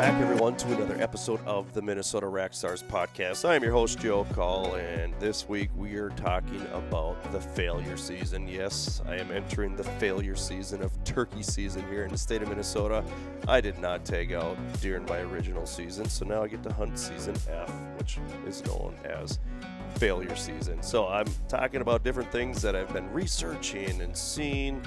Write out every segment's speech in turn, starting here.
back, everyone, to another episode of the Minnesota Rockstars podcast. I am your host, Joe Call, and this week we are talking about the failure season. Yes, I am entering the failure season of turkey season here in the state of Minnesota. I did not tag out during my original season, so now I get to hunt season F, which is known as failure season. So I'm talking about different things that I've been researching and seeing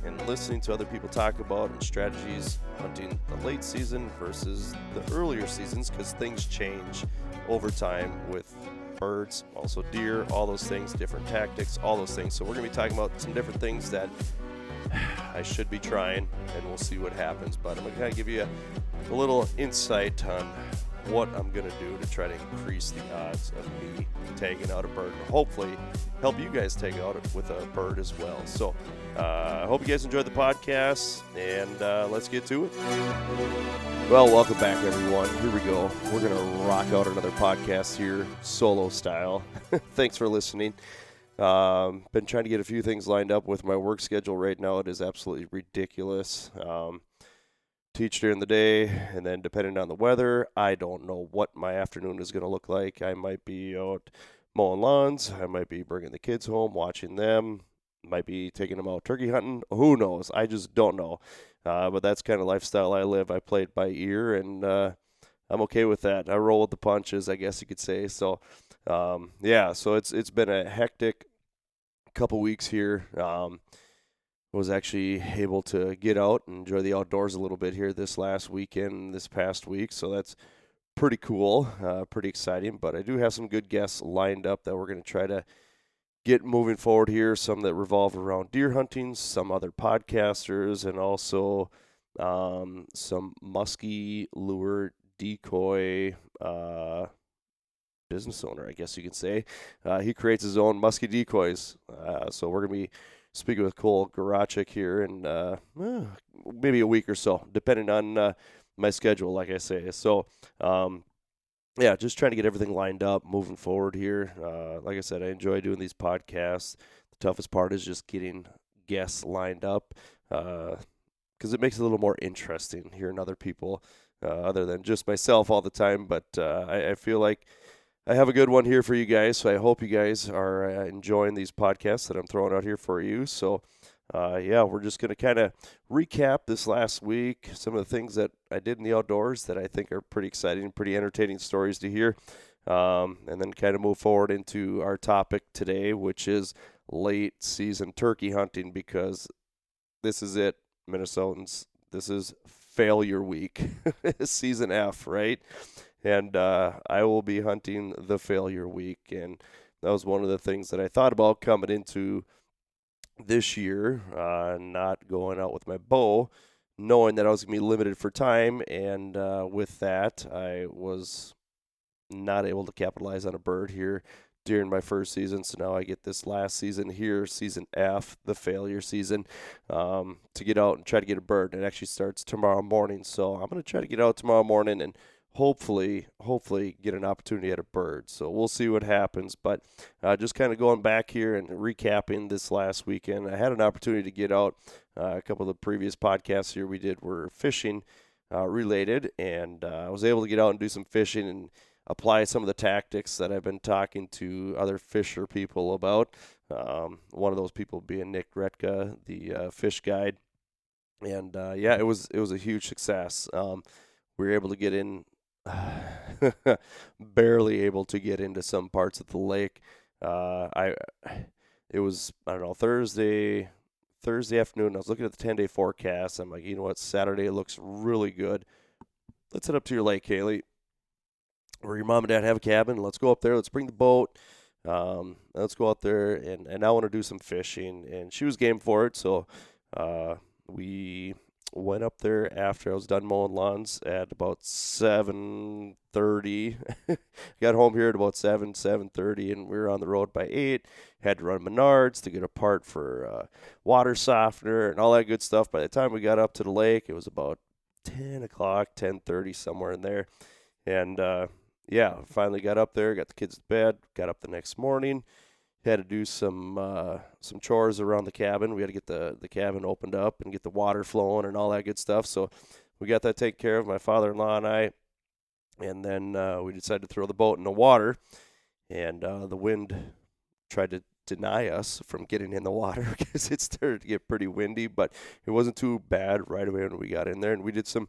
and listening to other people talk about, and strategies hunting the late season versus the earlier seasons, because things change over time with birds, also deer, all those things, different tactics, all those things. So we're going to be talking about some different things that I should be trying, and we'll see what happens. But I'm going to kind of give you a little insight on what I'm going to do to try to increase the odds of me tagging out a bird, and hopefully help you guys tag out with a bird as well. So I hope you guys enjoyed the podcast, and let's get to it. Well, welcome back, everyone. Here we go. We're going to rock out another podcast here, solo style. Thanks for listening. Been trying to get a few things lined up with my work schedule right now. It is absolutely ridiculous. Teach during the day, and then depending on the weather, I don't know what my afternoon is going to look like. I might be out mowing lawns. I might be bringing the kids home, watching them. Might be taking them out turkey hunting. Who knows? I just don't know. But that's kind of lifestyle I live. I play it by ear, and I'm okay with that. I roll with the punches, I guess you could say. So, so it's been a hectic couple weeks here. Was actually able to get out and enjoy the outdoors a little bit here this last weekend, this past week. So that's pretty cool, pretty exciting. But I do have some good guests lined up that we're going to try to get moving forward here. Some that revolve around deer hunting, some other podcasters, and also some musky lure decoy business owner, I guess you can say. He creates his own musky decoys. So we're going to be speaking with Cole Garachik here in maybe a week or so, depending on my schedule, like I say. So, just trying to get everything lined up, moving forward here. Like I said, I enjoy doing these podcasts. The toughest part is just getting guests lined up, because it makes it a little more interesting hearing other people other than just myself all the time. But I feel like I have a good one here for you guys, so I hope you guys are enjoying these podcasts that I'm throwing out here for you. So, we're just going to kind of recap this last week, some of the things that I did in the outdoors that I think are pretty exciting, pretty entertaining stories to hear, and then kind of move forward into our topic today, which is late season turkey hunting, because this is it, Minnesotans. This is failure week, season F, right? And I will be hunting the failure week, and that was one of the things that I thought about coming into this year, not going out with my bow, knowing that I was going to be limited for time, and with that, I was not able to capitalize on a bird here during my first season, so now I get this last season here, season F, the failure season, to get out and try to get a bird. It actually starts tomorrow morning, so I'm going to try to get out tomorrow morning and hopefully get an opportunity at a bird. So we'll see what happens. But just kind of going back here and recapping this last weekend, I had an opportunity to get out. A couple of the previous podcasts here we did were fishing related, and I was able to get out and do some fishing and apply some of the tactics that I've been talking to other fisher people about. One of those people being Nick Retka, the fish guide. And it was a huge success. We were able to get in, barely able to get into some parts of the lake. It was, I don't know, Thursday afternoon. I was looking at the 10-day forecast. I'm like, you know what, Saturday looks really good. Let's head up to your lake, Kaylee, where your mom and dad have a cabin. Let's go up there. Let's bring the boat. Let's go out there, and I want to do some fishing. And she was game for it, so we went up there after I was done mowing lawns at about 7:30. Got home here at about 7:30, and we were on the road by 8. Had to run Menards to get a part for water softener and all that good stuff. By the time we got up to the lake, it was about 10 o'clock, 10:30, somewhere in there. And, finally got up there, got the kids to bed, got up the next morning. Had to do some chores around the cabin. We had to get the cabin opened up and get the water flowing and all that good stuff. So we got that taken care of, my father-in-law and I, and then we decided to throw the boat in the water, and the wind tried to deny us from getting in the water because it started to get pretty windy, but it wasn't too bad right away when we got in there. And we did some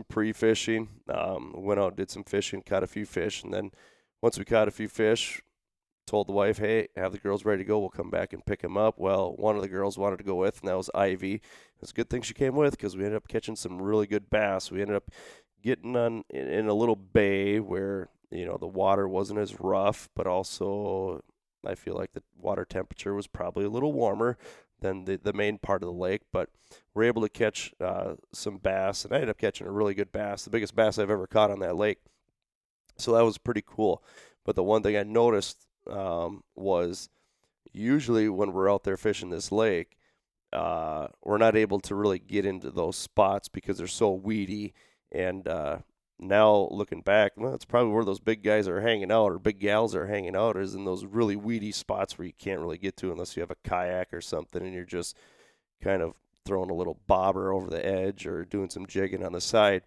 pre-fishing, went out, did some fishing, caught a few fish, and then once we caught a few fish, told the wife, hey, have the girls ready to go, we'll come back and pick them up. Well, one of the girls wanted to go with, and that was Ivy. It was a good thing she came with because we ended up catching some really good bass. We ended up getting in a little bay where, the water wasn't as rough, but also I feel like the water temperature was probably a little warmer than the main part of the lake, but we're able to catch some bass, and I ended up catching a really good bass, the biggest bass I've ever caught on that lake. So that was pretty cool. But the one thing I noticed was usually when we're out there fishing this lake, we're not able to really get into those spots because they're so weedy. And now looking back, well, it's probably where those big guys are hanging out or big gals are hanging out, is in those really weedy spots where you can't really get to unless you have a kayak or something and you're just kind of throwing a little bobber over the edge or doing some jigging on the side.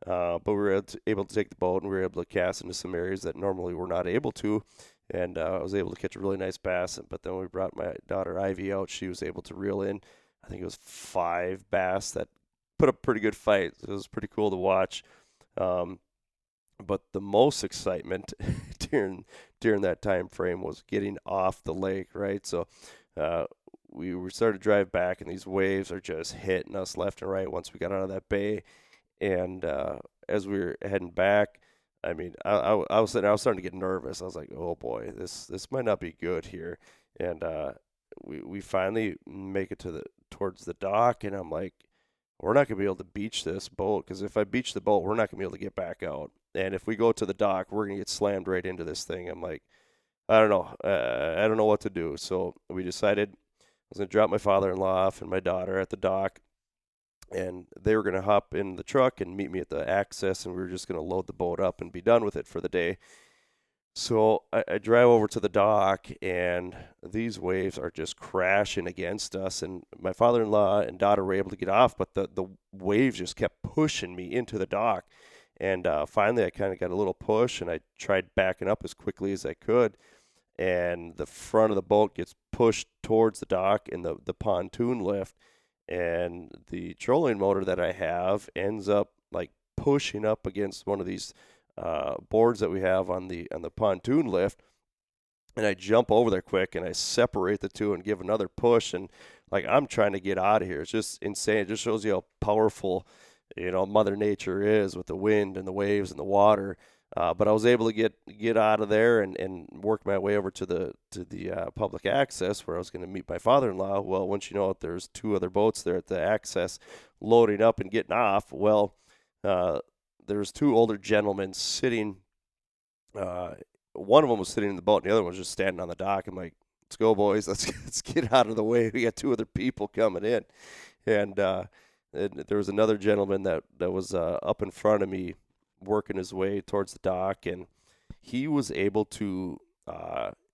But we were able to take the boat and we were able to cast into some areas that normally we're not able to. And I was able to catch a really nice bass. But then when we brought my daughter Ivy out, she was able to reel in, I think it was 5 bass that put up a pretty good fight. It was pretty cool to watch. But the most excitement during that time frame was getting off the lake, right? So we started to drive back, and these waves are just hitting us left and right once we got out of that bay. And as we were heading back, I mean, I was starting to get nervous. I was like, oh boy, this might not be good here. And we finally make it towards the dock, and I'm like, we're not going to be able to beach this boat, because if I beach the boat, we're not going to be able to get back out. And if we go to the dock, we're going to get slammed right into this thing. I'm like, I don't know. I don't know what to do. So we decided I was going to drop my father-in-law off and my daughter at the dock, and they were going to hop in the truck and meet me at the access, and we were just going to load the boat up and be done with it for the day. So I drive over to the dock, and these waves are just crashing against us. And my father-in-law and daughter were able to get off, but the waves just kept pushing me into the dock. And finally, I kind of got a little push, and I tried backing up as quickly as I could. And the front of the boat gets pushed towards the dock in the pontoon lift. And the trolling motor that I have ends up like pushing up against one of these boards that we have on the pontoon lift, and I jump over there quick and I separate the two and give another push, and like I'm trying to get out of here. It's just insane. It just shows you how powerful Mother Nature is with the wind and the waves and the water. But I was able to get out of there and work my way over to the public access where I was going to meet my father-in-law. Well, once you know it, there's 2 other boats there at the access loading up and getting off. Well, there was 2 older gentlemen sitting. One of them was sitting in the boat, and the other one was just standing on the dock. I'm like, "Let's go, boys! Let's get out of the way. We got 2 other people coming in." And there was another gentleman that was up in front of me, working his way towards the dock, and he was able to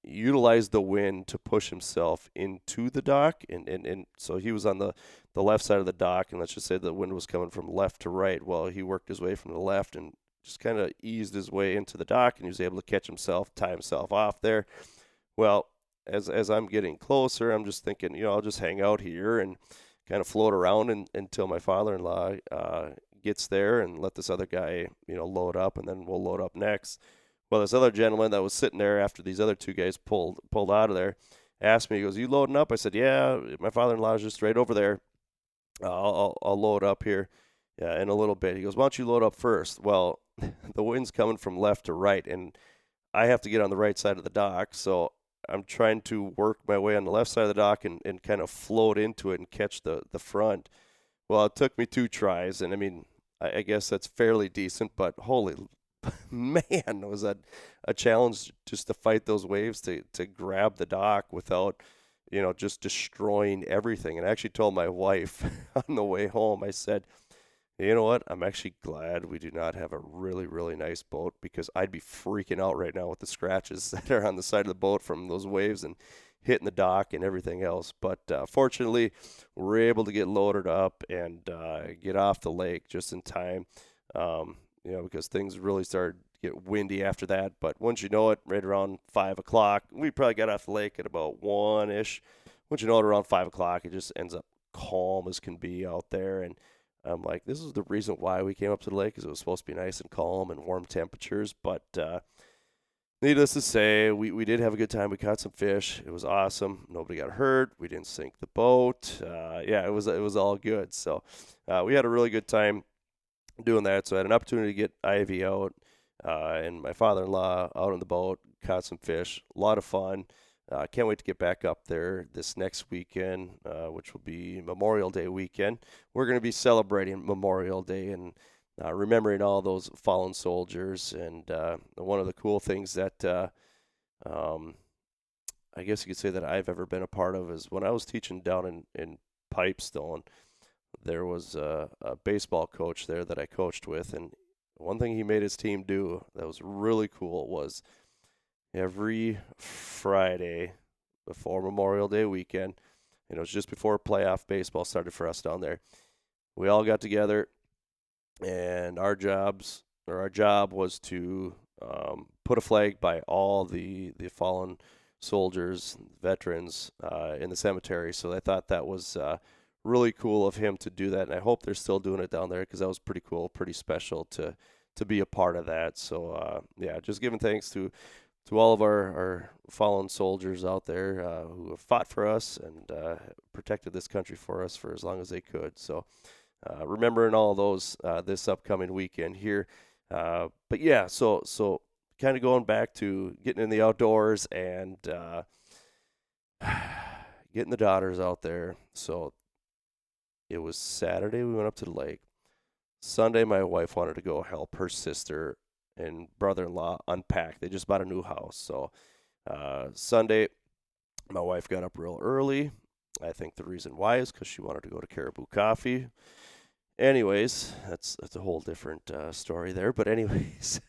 utilize the wind to push himself into the dock, and so he was on the left side of the dock, and let's just say the wind was coming from left to right. Well, he worked his way from the left and just kind of eased his way into the dock, and he was able to catch himself, tie himself off there. Well, as I'm getting closer, I'm just thinking, I'll just hang out here and kind of float around until my father-in-law gets there and let this other guy, load up, and then we'll load up next. Well, this other gentleman that was sitting there after these other 2 guys pulled out of there asked me, he goes, "You loading up?" I said, "Yeah, my father-in-law is just right over there. I'll load up here in a little bit." He goes, "Why don't you load up first?" Well, the wind's coming from left to right, and I have to get on the right side of the dock, so I'm trying to work my way on the left side of the dock and kind of float into it and catch the front. Well, it took me 2 tries, and I mean, I guess that's fairly decent, but holy man, was that a challenge just to fight those waves to grab the dock without, just destroying everything. And I actually told my wife on the way home, I said, "You know what? I'm actually glad we do not have a really, really nice boat, because I'd be freaking out right now with the scratches that are on the side of the boat from those waves and hitting the dock and everything else. But fortunately, we're able to get loaded up and get off the lake just in time, because things really started to get windy after that. But once you know it, right around 5 o'clock, we probably got off the lake at about 1-ish. Once you know it, around 5 o'clock, it just ends up calm as can be out there. And I'm like, this is the reason why we came up to the lake, because it was supposed to be nice and calm and warm temperatures. But needless to say, we did have a good time. We caught some fish. It was awesome. Nobody got hurt. We didn't sink the boat. It was all good. So we had a really good time doing that. So I had an opportunity to get Ivy out and my father-in-law out on the boat, caught some fish. A lot of fun. Can't wait to get back up there this next weekend, which will be Memorial Day weekend. We're going to be celebrating Memorial Day and remembering all those fallen soldiers. And one of the cool things that I guess you could say that I've ever been a part of is when I was teaching down in Pipestone, there was a baseball coach there that I coached with. And one thing he made his team do that was really cool was every Friday before Memorial Day weekend, and it was just before playoff baseball started for us down there, we all got together, and our job was to put a flag by all the fallen soldiers, veterans in the cemetery. So I thought that was really cool of him to do that, and I hope they're still doing it down there, because that was pretty cool, pretty special to be a part of that. So just giving thanks to all of our fallen soldiers out there who have fought for us and protected this country for us for as long as they could. So remembering all those this upcoming weekend here. But yeah, so kind of going back to getting in the outdoors and getting the daughters out there. So it was Saturday, we went up to the lake. Sunday, my wife wanted to go help her sister and brother-in-law unpack. They just bought a new house. So Sunday, my wife got up real early. I think the reason why is because she wanted to go to Caribou Coffee. Anyways, that's a whole different story there. But anyways,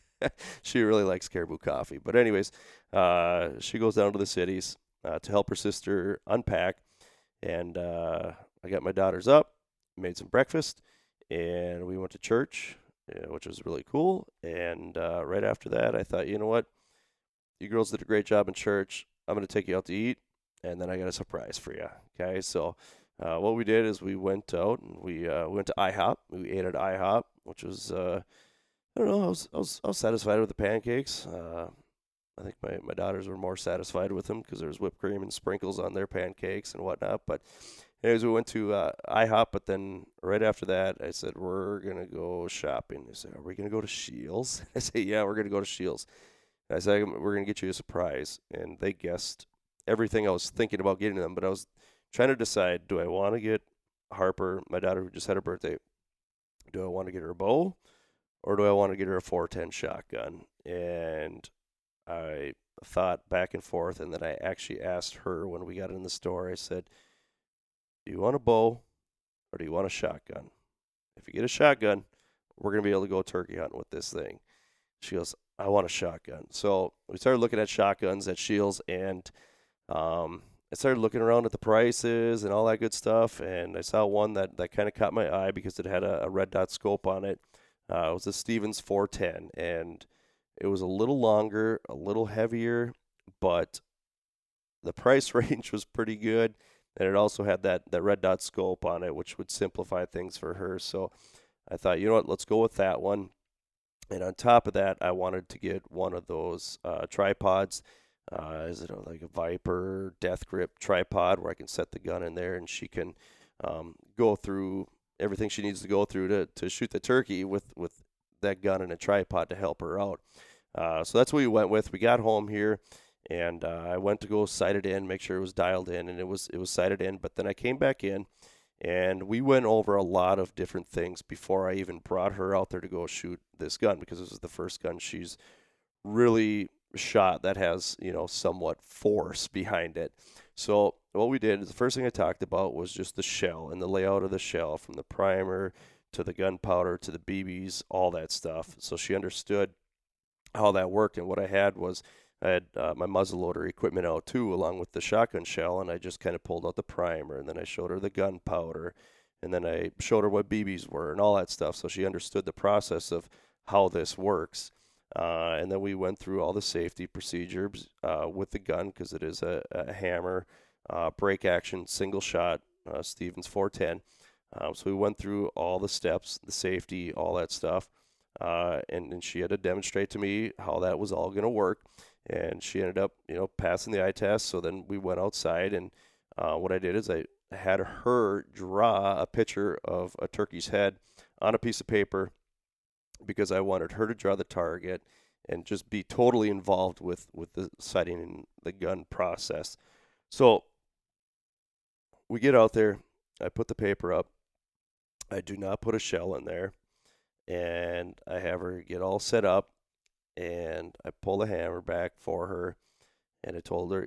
she really likes Caribou Coffee. But anyways, she goes down to the cities to help her sister unpack. And I got my daughters up, made some breakfast, and we went to church, which was really cool. And right after that, I thought, you know what? You girls did a great job in church. I'm going to take you out to eat, and then I got a surprise for you. Okay, so what we did is we went out and we went to IHOP. We ate at IHOP, which was I don't know. I was satisfied with the pancakes. I think my daughters were more satisfied with them because there was whipped cream and sprinkles on their pancakes and whatnot. But anyways, we went to IHOP, but then right after that, I said, we're going to go shopping. They said, are we going to go to Shields? I said, yeah, we're going to go to Shields. I said, we're going to get you a surprise. And they guessed everything I was thinking about getting them, but I was trying to decide, do I want to get Harper, my daughter who just had her birthday, do I want to get her a bow, or do I want to get her a 410 shotgun? And I thought back and forth, and then I actually asked her when we got in the store, I said, do you want a bow or do you want a shotgun? If you get a shotgun, we're going to be able to go turkey hunting with this thing. She goes, I want a shotgun. So we started looking at shotguns at Shields, and I started looking around at the prices and all that good stuff, and I saw one that kind of caught my eye because it had a red dot scope on it. It was a Stevens 410, and it was a little longer, a little heavier, but the price range was pretty good. And it also had that red dot scope on it, which would simplify things for her. So I thought, you know what, let's go with that one. And on top of that, I wanted to get one of those tripods. Is it like a Viper Death Grip tripod where I can set the gun in there and she can go through everything she needs to go through to shoot the turkey with that gun and a tripod to help her out. So that's what we went with. We got home here. And I went to go sight it in, make sure it was dialed in, and it was sighted in. But then I came back in, and we went over a lot of different things before I even brought her out there to go shoot this gun, because this is the first gun she's really shot that has, somewhat force behind it. So what we did is the first thing I talked about was just the shell and the layout of the shell, from the primer to the gunpowder to the BBs, all that stuff. So she understood how that worked, and what I had was I had my muzzleloader equipment out too, along with the shotgun shell, and I just kind of pulled out the primer, and then I showed her the gunpowder, and then I showed her what BBs were and all that stuff, so she understood the process of how this works. And then we went through all the safety procedures with the gun, because it is a hammer, break action, single shot, Stevens 410. So we went through all the steps, the safety, all that stuff. And she had to demonstrate to me how that was all going to work. And she ended up, passing the eye test. So then we went outside, and what I did is I had her draw a picture of a turkey's head on a piece of paper, because I wanted her to draw the target and just be totally involved with the sighting and the gun process. So we get out there, I put the paper up, I do not put a shell in there, and I have her get all set up, and I pull the hammer back for her, and I told her,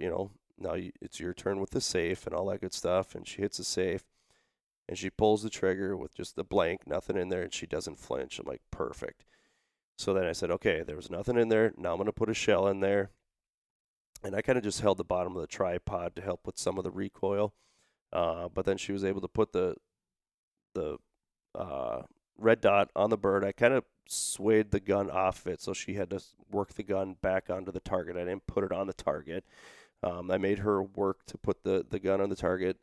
now it's your turn with the safe and all that good stuff, and she hits the safe, and she pulls the trigger with just the blank, nothing in there, and she doesn't flinch. I'm like, perfect. So then I said, okay, there was nothing in there. Now I'm going to put a shell in there. And I kind of just held the bottom of the tripod to help with some of the recoil. But then she was able to put the red dot on the bird. I kind of swayed the gun off of it, so she had to work the gun back onto the target. I didn't put it on the target. I made her work to put the gun on the target,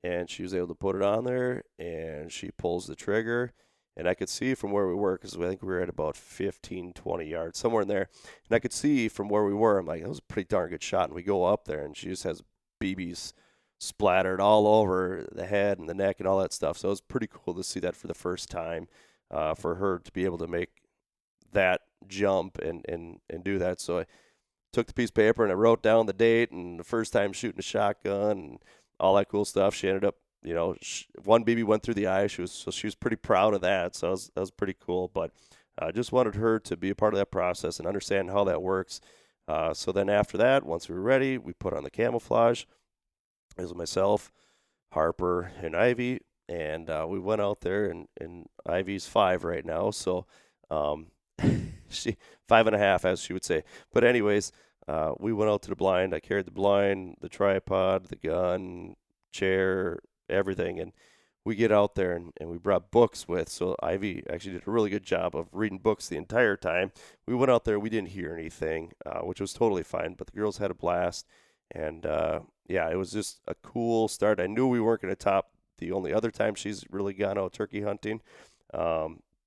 and she was able to put it on there, and she pulls the trigger, and I could see from where we were, because I think we were at about 15, 20 yards, somewhere in there, and I could see from where we were, I'm like, that was a pretty darn good shot, and we go up there, and she just has BBs splattered all over the head and the neck and all that stuff, so it was pretty cool to see that for the first time, for her to be able to make that jump and do that. So I took the piece of paper and I wrote down the date and the first time shooting a shotgun and all that cool stuff. She ended up, one BB went through the eye. She was pretty proud of that. So that was pretty cool. But I just wanted her to be a part of that process and understand how that works. So then after that, once we were ready, we put on the camouflage. It was myself, Harper, and Ivy. And we went out there, and Ivy's 5 right now. So she 5.5, as she would say. But anyways, we went out to the blind. I carried the blind, the tripod, the gun, chair, everything. And we get out there, and we brought books with. So Ivy actually did a really good job of reading books the entire time. We went out there. We didn't hear anything, which was totally fine. But the girls had a blast. And, yeah, it was just a cool start. I knew we weren't going to top the only other time she's really gone out turkey hunting.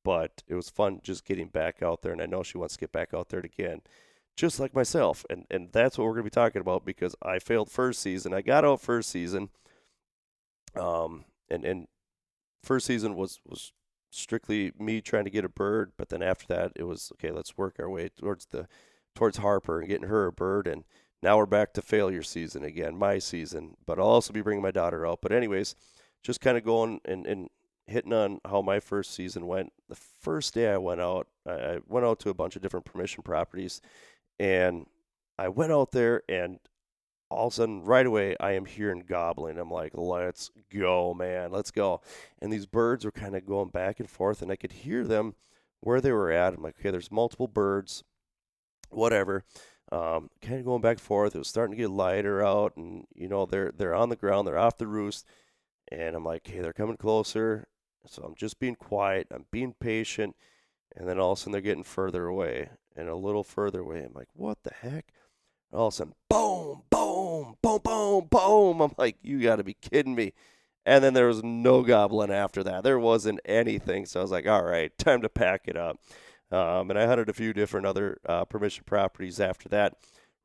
But it was fun just getting back out there, and I know she wants to get back out there again, just like myself. And that's what we're going to be talking about, because I failed first season. I got out first season, and first season was strictly me trying to get a bird, but then after that it was, okay, let's work our way towards Harper and getting her a bird, and now we're back to failure season again, my season, but I'll also be bringing my daughter out. But anyways, just kind of going and hitting on how my first season went. The first day I went out to a bunch of different permission properties, and I went out there, and all of a sudden, right away, I am hearing gobbling. I'm like, let's go, man, let's go. And these birds were kind of going back and forth, and I could hear them where they were at. I'm like, okay, there's multiple birds, whatever. Kind of going back and forth. It was starting to get lighter out, and they're on the ground, they're off the roost, and I'm like, hey, they're coming closer. So I'm just being quiet, I'm being patient, and then all of a sudden they're getting further away and a little further away. I'm like, what the heck? And all of a sudden, boom, boom, boom, boom, boom. I'm like, you got to be kidding me. And then there was no gobbling after that. There wasn't anything. So I was like, all right, time to pack it up. And I hunted a few different other permission properties after that.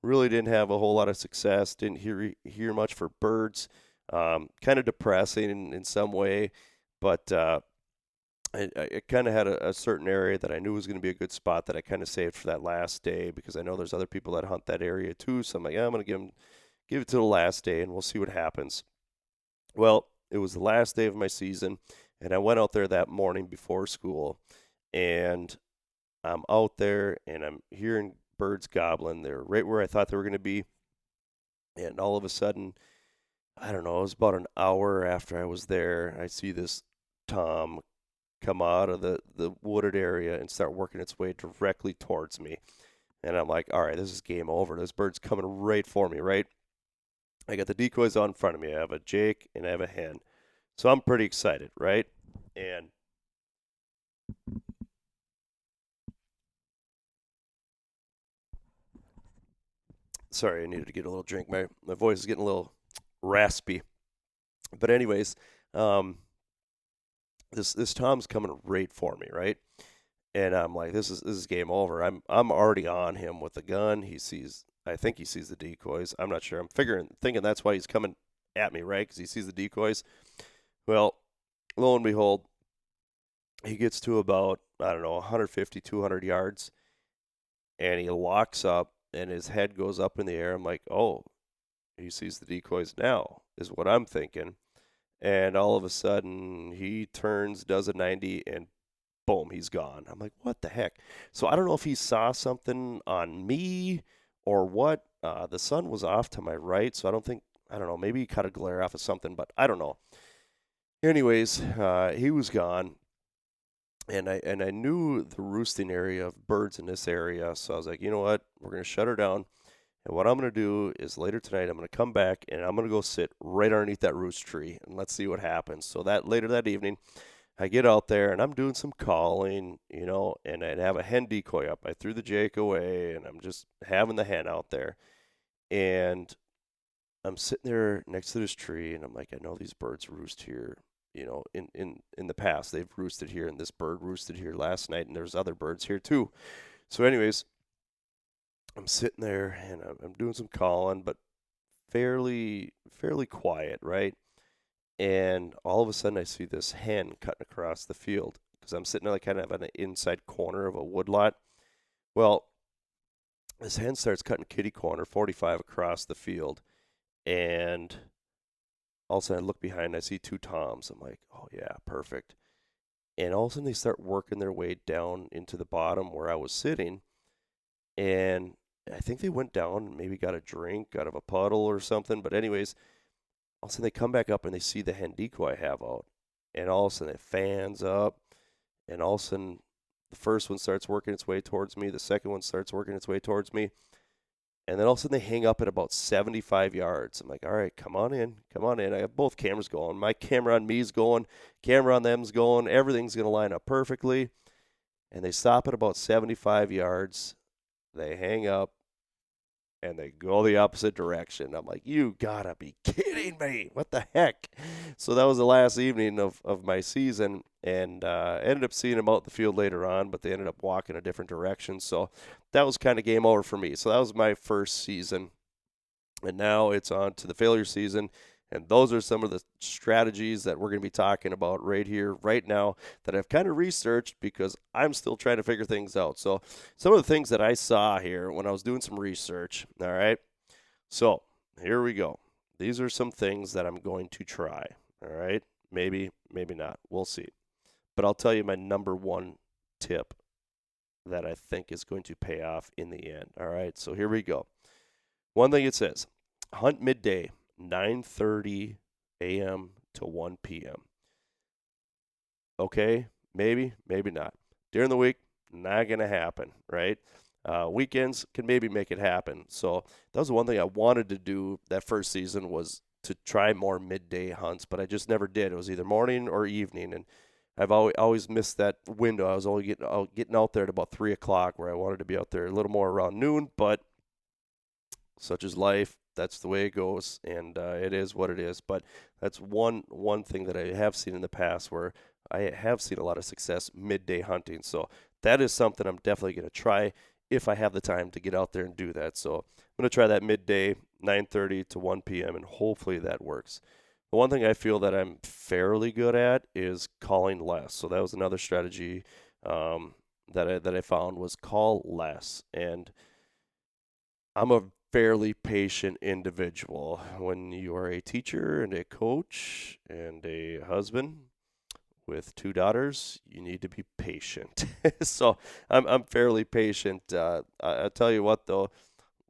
Really didn't have a whole lot of success. Didn't hear much for birds. Kind of depressing in some way. But I kind of had a certain area that I knew was going to be a good spot that I kind of saved for that last day, because I know there's other people that hunt that area too. So I'm like, I'm going to give it to the last day, and we'll see what happens. Well, it was the last day of my season, and I went out there that morning before school, and I'm out there, and I'm hearing birds gobbling. They're right where I thought they were going to be, and all of a sudden, I don't know, it was about an hour after I was there, I see this tom come out of the wooded area and start working its way directly towards me. And I'm like, all right, this is game over. This bird's coming right for me, right? I got the decoys on in front of me. I have a jake and I have a hen. So I'm pretty excited, right? And sorry, I needed to get a little drink. My voice is getting a little raspy. But anyways, um, this Tom's coming right for me, right? And I'm like, this is game over. I'm already on him with the gun. I think he sees the decoys. I'm not sure. I'm thinking that's why he's coming at me, right? Because he sees the decoys. Well, lo and behold, he gets to about, I don't know, 150, 200 yards, and he locks up, and his head goes up in the air. I'm like, oh, he sees the decoys now, is what I'm thinking. And all of a sudden, he turns, does a 90, and boom, he's gone. I'm like, what the heck? So I don't know if he saw something on me or what. The sun was off to my right, so I don't know, maybe he caught a glare off of something, but I don't know. Anyways, he was gone. And I knew the roosting area of birds in this area, so I was like, you know what? We're gonna shut her down. And what I'm gonna do is later tonight, I'm gonna come back and I'm gonna go sit right underneath that roost tree and let's see what happens. So that later that evening, I get out there and I'm doing some calling, and I have a hen decoy up. I threw the jake away and I'm just having the hen out there. And I'm sitting there next to this tree and I'm like, I know these birds roost here. In the past, they've roosted here, and this bird roosted here last night, and there's other birds here too. So, anyways, I'm sitting there and I'm doing some calling, but fairly quiet, right? And all of a sudden, I see this hen cutting across the field because I'm sitting like kind of on an inside corner of a woodlot. Well, this hen starts cutting kitty corner 45 across the field, and all of a sudden I look behind and I see two toms. I'm like, oh yeah, perfect. And all of a sudden they start working their way down into the bottom where I was sitting. And I think they went down and maybe got a drink out of a puddle or something. But anyways, all of a sudden they come back up and they see the hen decoy I have out. And all of a sudden it fans up. And all of a sudden the first one starts working its way towards me. The second one starts working its way towards me. And then all of a sudden they hang up at about 75 yards. I'm like, all right, come on in. I have both cameras going. My camera on me's going, camera on them's going. Everything's going to line up perfectly. And they stop at about 75 yards. They hang up and they go the opposite direction. I'm like, you gotta be kidding me. What the heck? So that was the last evening of my season. And ended up seeing them out in the field later on, but they ended up walking a different direction. So that was kind of game over for me. So that was my first season. And now it's on to the failure season. And those are some of the strategies that we're going to be talking about right here, right now, that I've kind of researched because I'm still trying to figure things out. So some of the things that I saw here when I was doing some research, all right? So here we go. These are some things that I'm going to try, all right? Maybe not. We'll see. But I'll tell you my number one tip that I think is going to pay off in the end. All right, so here we go. One thing it says, hunt midday, 9:30 a.m. to 1 p.m. Okay, maybe not. During the week, not going to happen, right? Weekends can maybe make it happen. So that was the one thing I wanted to do that first season was to try more midday hunts, but I just never did. It was either morning or evening, and I've always missed that window. I was only getting out there at about 3 o'clock where I wanted to be out there a little more around noon, but such is life. That's the way it goes, and it is what it is. But that's one thing that I have seen in the past where I have seen a lot of success midday hunting. So that is something I'm definitely going to try if I have the time to get out there and do that. So I'm going to try that midday, 9:30 to 1 p.m., and hopefully that works. The one thing I feel that I'm fairly good at is calling less. So that was another strategy that I found was call less. And I'm a fairly patient individual. When you are a teacher and a coach and a husband with 2 daughters, you need to be patient. So I'm fairly patient. I tell you what, though,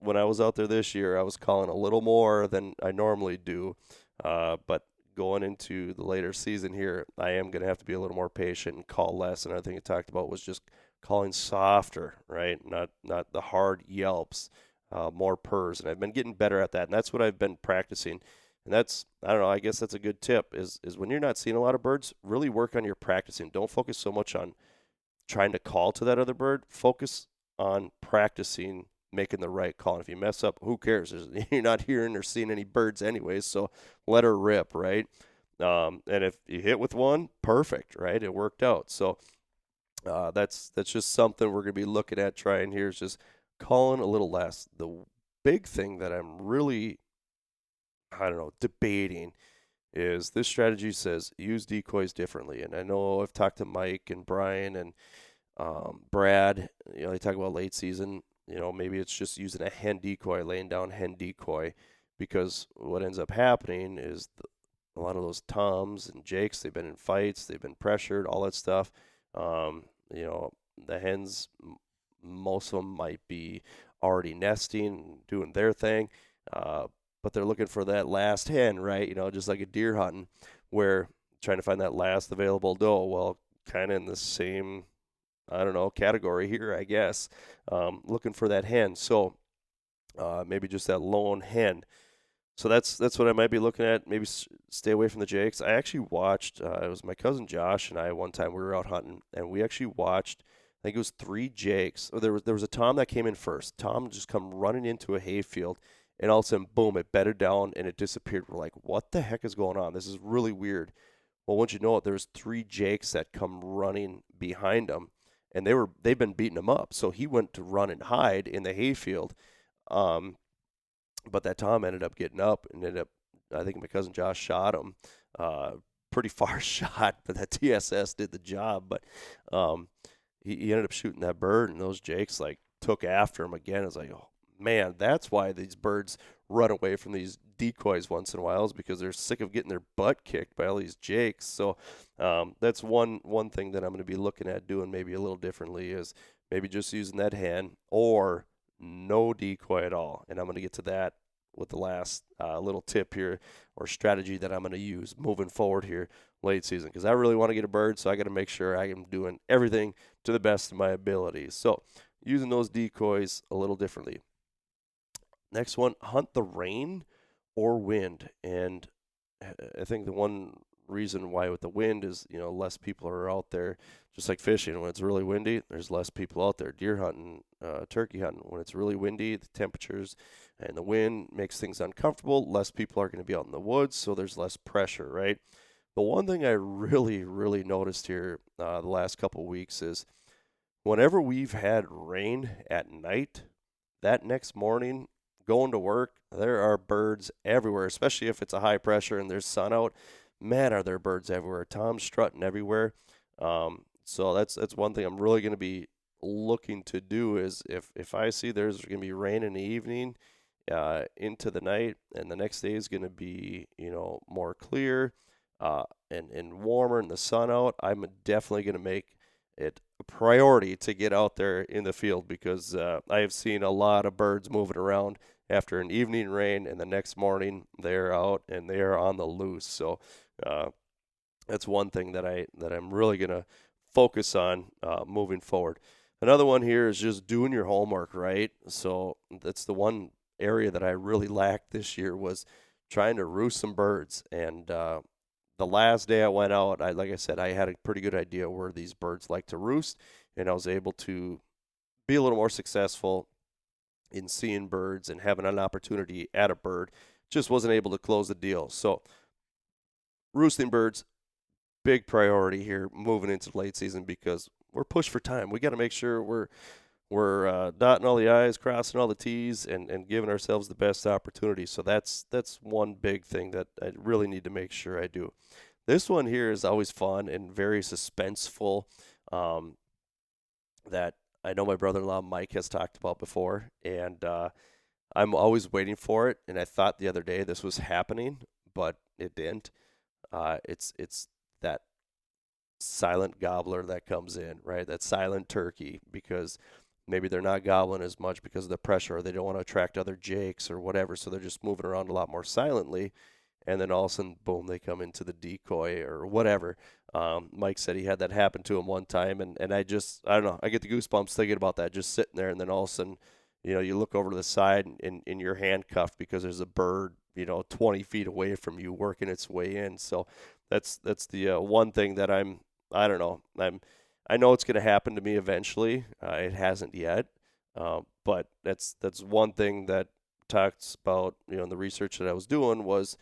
when I was out there this year, I was calling a little more than I normally do. But going into the later season here, I am going to have to be a little more patient and call less. Another thing I talked about was just calling softer, right? Not the hard yelps, more purrs. And I've been getting better at that, and that's what I've been practicing. And that's, I don't know, I guess that's a good tip is when you're not seeing a lot of birds, really work on your practicing. Don't focus so much on trying to call to that other bird. Focus on practicing making the right call. And if you mess up, who cares? You're not hearing or seeing any birds anyways, so let her rip, right? And if you hit with one, perfect, right? It worked out. So that's just something we're going to be looking at trying here is just calling a little less. The big thing that I'm really, I don't know, debating is this strategy says use decoys differently. And I know I've talked to Mike and Brian and Brad, they talk about late season, maybe it's just using a hen decoy, laying down hen decoy, because what ends up happening is a lot of those toms and jakes, they've been in fights, they've been pressured, all that stuff. The hens, most of them might be already nesting, doing their thing, but they're looking for that last hen, right? Just like a deer hunting, where trying to find that last available doe. Well, kind of in the same, I don't know, category here, I guess, looking for that hen. So maybe just that lone hen. So that's what I might be looking at. Maybe stay away from the jakes. I actually watched, it was my cousin Josh and I one time we were out hunting, and we actually watched, I think it was 3 jakes. There was a tom that came in first. Tom just come running into a hayfield, and all of a sudden, boom, it bedded down and it disappeared. We're like, what the heck is going on? This is really weird. Well, once you know it, there's 3 jakes that come running behind him, and they've been beating him up. So he went to run and hide in the hayfield. But that tom ended up getting up and I think my cousin Josh shot him. Pretty far shot, but that TSS did the job. But he ended up shooting that bird, and those jakes took after him again. It's like, oh man, that's why these birds run away from these decoys once in a while, is because they're sick of getting their butt kicked by all these jakes. So that's one thing that I'm going to be looking at doing maybe a little differently, is maybe just using that hen or no decoy at all. And I'm going to get to that with the last little tip here, or strategy that I'm going to use moving forward here late season, because I really want to get a bird, so I got to make sure I am doing everything to the best of my abilities. So using those decoys a little differently. Next one, hunt the rain or wind. And I think the one reason why with the wind is, less people are out there. Just like fishing, when it's really windy, there's less people out there. Deer hunting, turkey hunting, when it's really windy, the temperatures and the wind makes things uncomfortable. Less people are going to be out in the woods, so there's less pressure, right? The one thing I really, really noticed here the last couple of weeks is whenever we've had rain at night, that next morning going to work, there are birds everywhere, especially if it's a high pressure and there's sun out. Man, are there birds everywhere. Tom's strutting everywhere. So that's one thing I'm really going to be looking to do, is if I see there's going to be rain in the evening into the night, and the next day is going to be, more clear and warmer and the sun out, I'm definitely going to make it a priority to get out there in the field, because I have seen a lot of birds moving around after an evening rain, and the next morning they're out and they are on the loose. So that's one thing that I'm really going to focus on moving forward. Another one here is just doing your homework, right? So that's the one area that I really lacked this year, was trying to roost some birds. And the last day I went out, like I said, I had a pretty good idea where these birds like to roost, and I was able to be a little more successful in seeing birds and having an opportunity at a bird. Just wasn't able to close the deal. So roosting birds, big priority here moving into the late season, because we're pushed for time. We got to make sure we're dotting all the I's, crossing all the T's, and giving ourselves the best opportunity. So that's one big thing that I really need to make sure I do. This one here is always fun and very suspenseful, that I know my brother-in-law Mike has talked about before, and I'm always waiting for it. And I thought the other day this was happening, but it didn't. It's that silent gobbler that comes in, right? That silent turkey, because maybe they're not gobbling as much because of the pressure, or they don't want to attract other jakes or whatever, so they're just moving around a lot more silently. and then all of a sudden, boom, they come into the decoy or whatever. Mike said he had that happen to him one time, and I don't know, I get the goosebumps thinking about that, just sitting there, and then all of a sudden, you look over to the side and you're handcuffed because there's a bird, 20 feet away from you working its way in. So that's the one thing that I don't know, I know it's going to happen to me eventually. It hasn't yet, but that's one thing that talks about, in the research that I was doing was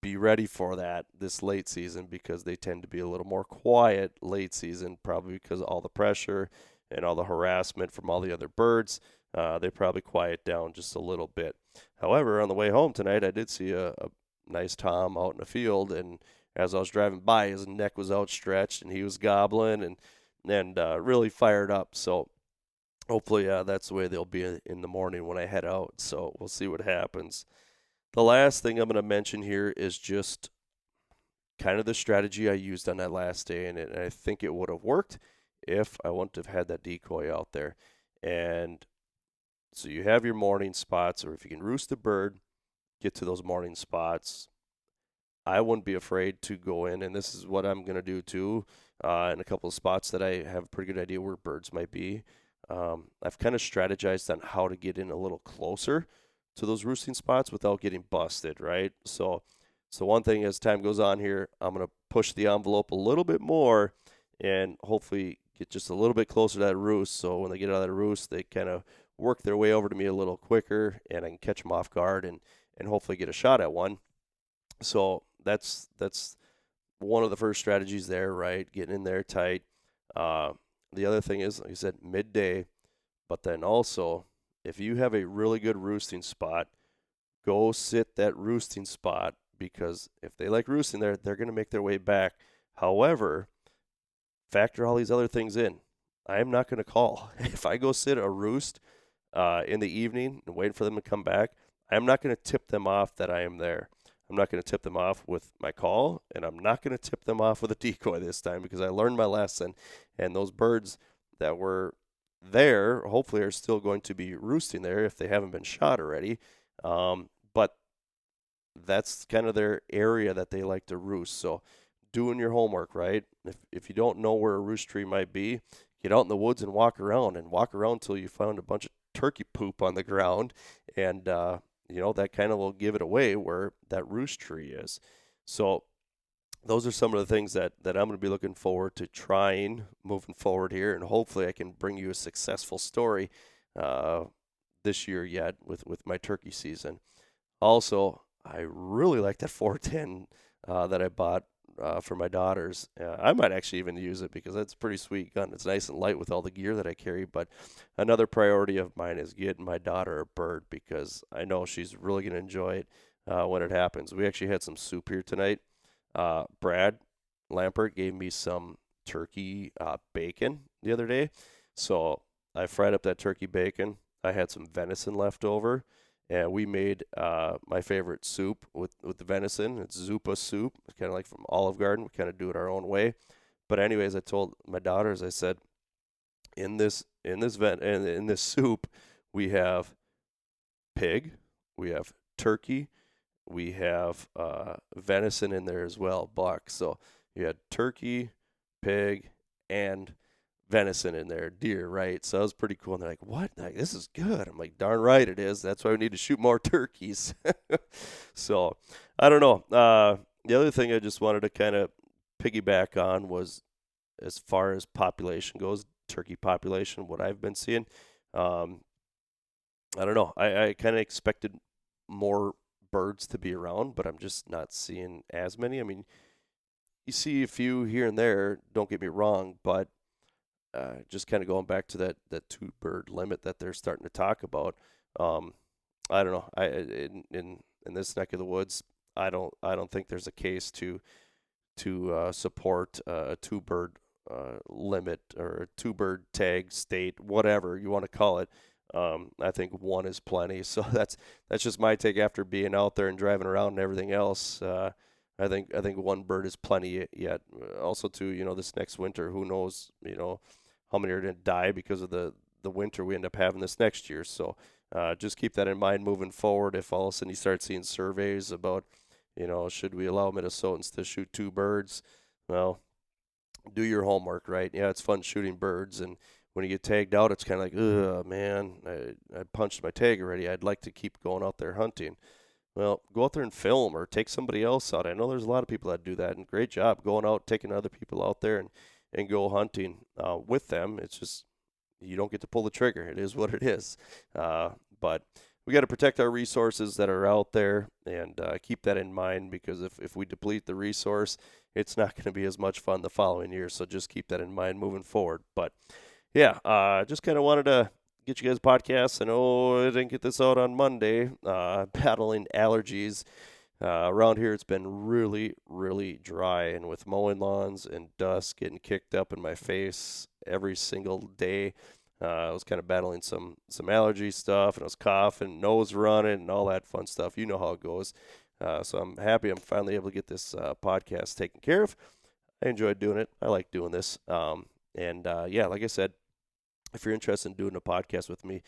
be ready for that this late season because they tend to be a little more quiet late season, probably because of all the pressure and all the harassment from all the other birds. They probably quiet down just a little bit. However, on the way home tonight, I did see a nice tom out in the field, and as I was driving by, his neck was outstretched and he was gobbling and really fired up. So hopefully that's the way they'll be in the morning when I head out. So we'll see what happens. The last thing I'm going to mention here is just kind of the strategy I used on that last day, and I think it would have worked if I wouldn't have had that decoy out there. And so you have your morning spots, or if you can roost a bird, get to those morning spots. I wouldn't be afraid to go in, and this is what I'm going to do too, in a couple of spots that I have a pretty good idea where birds might be. I've kind of strategized on how to get in a little closer to those roosting spots without getting busted, right? So one thing as time goes on here, I'm going to push the envelope a little bit more and hopefully get just a little bit closer to that roost. So when they get out of that roost, they kind of work their way over to me a little quicker and I can catch them off guard and hopefully get a shot at one. So that's one of the first strategies there, right? Getting in there tight. The other thing is, like I said, midday, but then also if you have a really good roosting spot, go sit that roosting spot because if they like roosting there, they're going to make their way back. However, factor all these other things in. I am not going to call. If I go sit a roost in the evening and wait for them to come back, I'm not going to tip them off that I am there. I'm not going to tip them off with my call, and I'm not going to tip them off with a decoy this time because I learned my lesson, and those birds that were there hopefully are still going to be roosting there if they haven't been shot already. But that's kind of their area that they like to roost. So doing your homework, right? If you don't know where a roost tree might be, get out in the woods and walk around until you find a bunch of turkey poop on the ground. And, that kind of will give it away where that roost tree is. So those are some of the things that I'm going to be looking forward to trying moving forward here, and hopefully I can bring you a successful story this year yet with my turkey season. Also, I really like that 410 that I bought for my daughters. I might actually even use it because that's a pretty sweet gun. It's nice and light with all the gear that I carry, but another priority of mine is getting my daughter a bird because I know she's really going to enjoy it when it happens. We actually had some soup here tonight. Brad Lampert gave me some turkey bacon the other day. So I fried up that turkey bacon. I had some venison left over, and we made my favorite soup with the venison. It's Zupa soup. It's kind of like from Olive Garden. We kind of do it our own way. But anyways, I told my daughters, I said, in this soup, we have pig, we have turkey, we have venison in there as well, buck. So you had turkey, pig, and venison in there, deer, right? So that was pretty cool. And they're like, what? Like, this is good. I'm like, darn right it is. That's why we need to shoot more turkeys. So I don't know. The other thing I just wanted to kind of piggyback on was as far as population goes, turkey population, what I've been seeing. I don't know. I kind of expected more birds to be around, but I'm just not seeing as many. I mean, you see a few here and there, don't get me wrong, but just kind of going back to that two bird limit that they're starting to talk about. I don't know. In this neck of the woods, I don't think there's a case to support a two bird limit or a two bird tag state, whatever you want to call it. I think one is plenty. So that's just my take after being out there and driving around and everything else. I think one bird is plenty yet. Also, too, this next winter, who knows, how many are going to die because of the winter we end up having this next year. So just keep that in mind moving forward. If all of a sudden you start seeing surveys about, should we allow Minnesotans to shoot 2 birds? Well, do your homework, right? Yeah, it's fun shooting birds, and when you get tagged out, it's kind of like, ugh, man, I punched my tag already. I'd like to keep going out there hunting. Well, go out there and film or take somebody else out. I know there's a lot of people that do that, and great job going out, taking other people out there and go hunting with them. It's just you don't get to pull the trigger. It is what it is. But we got to protect our resources that are out there and keep that in mind, because if we deplete the resource, it's not going to be as much fun the following year. So just keep that in mind moving forward. But yeah, just kind of wanted to get you guys podcasts. I know I didn't get this out on Monday. Battling allergies. Around here, it's been really, really dry, and with mowing lawns and dust getting kicked up in my face every single day, I was kind of battling some allergy stuff, and I was coughing, nose running, and all that fun stuff. You know how it goes. So I'm happy I'm finally able to get this podcast taken care of. I enjoyed doing it. I like doing this. Yeah, like I said, if you're interested in doing a podcast with me,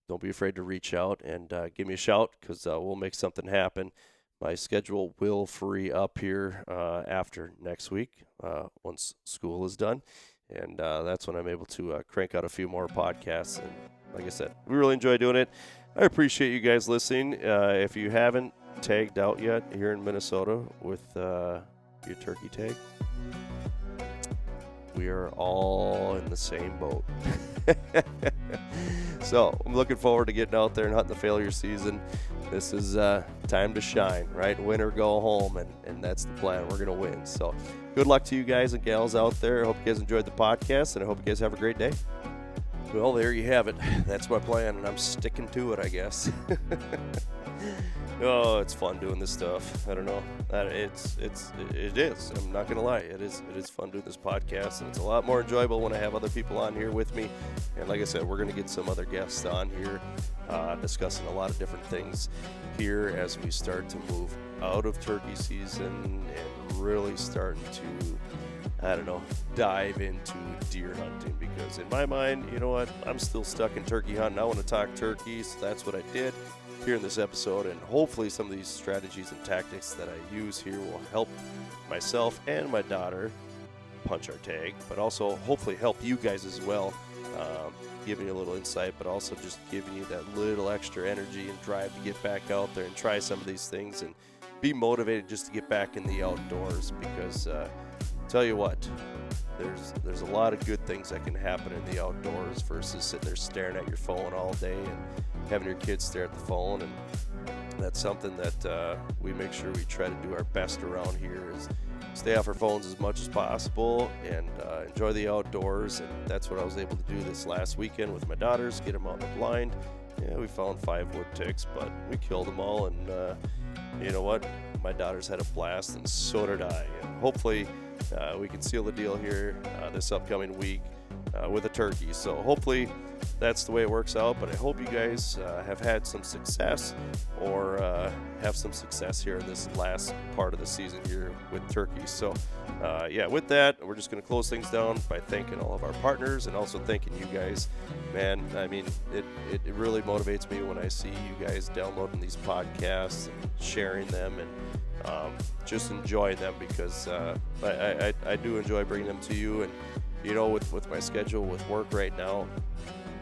don't be afraid to reach out and give me a shout, because we'll make something happen. My schedule will free up here after next week once school is done. And that's when I'm able to crank out a few more podcasts. And like I said, we really enjoy doing it. I appreciate you guys listening. If you haven't tagged out yet here in Minnesota with your turkey tag, we are all in the same boat. So I'm looking forward to getting out there and hunting the failure season. This is time to shine, right? Win or go home, and that's the plan. We're going to win. So good luck to you guys and gals out there. I hope you guys enjoyed the podcast, and I hope you guys have a great day. Well, there you have it. That's my plan, and I'm sticking to it, I guess. Oh, it's fun doing this stuff. I don't know. It is. I'm not gonna lie. It is fun doing this podcast, and it's a lot more enjoyable when I have other people on here with me. And like I said, we're gonna get some other guests on here, discussing a lot of different things here as we start to move out of turkey season and really starting to, dive into deer hunting. Because in my mind, you know what? I'm still stuck in turkey hunting. I want to talk turkey, so that's what I did here in this episode, and hopefully some of these strategies and tactics that I use here will help myself and my daughter punch our tag, but also hopefully help you guys as well, giving you a little insight, but also just giving you that little extra energy and drive to get back out there and try some of these things and be motivated just to get back in the outdoors. Because tell you what, there's a lot of good things that can happen in the outdoors versus sitting there staring at your phone all day and having your kids stare at the phone. And that's something that we make sure we try to do our best around here, is stay off our phones as much as possible and enjoy the outdoors. And that's what I was able to do this last weekend with my daughters, get them out in the blind. Yeah, we found 5 wood ticks, but we killed them all. And you know what? My daughters had a blast, and so did I. And hopefully we can seal the deal here this upcoming week with a turkey. So hopefully that's the way it works out. But I hope you guys have had some success, or have some success here in this last part of the season here with turkeys. So with that, we're just going to close things down by thanking all of our partners and also thanking you guys. Man, I mean, it really motivates me when I see you guys downloading these podcasts and sharing them and just enjoying them, because I do enjoy bringing them to you. And with my schedule with work right now,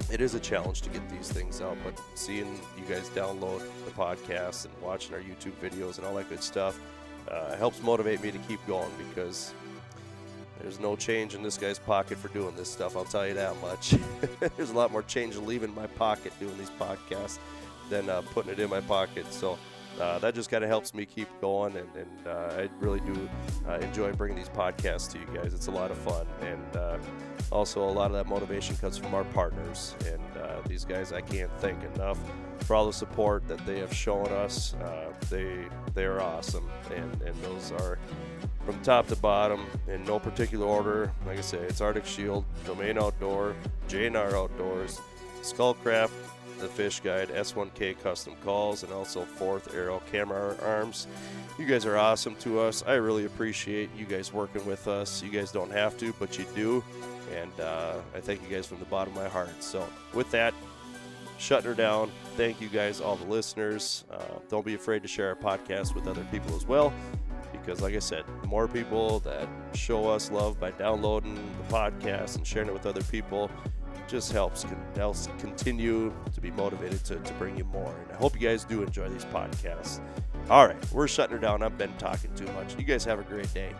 it is a challenge to get these things out, but seeing you guys download the podcast and watching our YouTube videos and all that good stuff helps motivate me to keep going, because there's no change in this guy's pocket for doing this stuff, I'll tell you that much. There's a lot more change leaving my pocket doing these podcasts than putting it in my pocket. So that just kind of helps me keep going, and I really do enjoy bringing these podcasts to you guys. It's a lot of fun, and also a lot of that motivation comes from our partners, and these guys, I can't thank enough for all the support that they have shown us. They are awesome, and those are from top to bottom in no particular order. Like I say, it's Arctic Shield, Domain Outdoor, J&R Outdoors, Skullcraft, The Fish Guide, S1K Custom Calls, and also Fourth Arrow Camera Arms. You guys are awesome to us. I really appreciate you guys working with us. You guys don't have to, but you do, and I thank you guys from the bottom of my heart. So with that, shutting her down. Thank you guys, all the listeners. Don't be afraid to share our podcast with other people as well, because like I said, the more people that show us love by downloading the podcast and sharing it with other people, just helps continue to be motivated to bring you more. And I hope you guys do enjoy these podcasts. All right, we're shutting her down. I've been talking too much. You guys have a great day.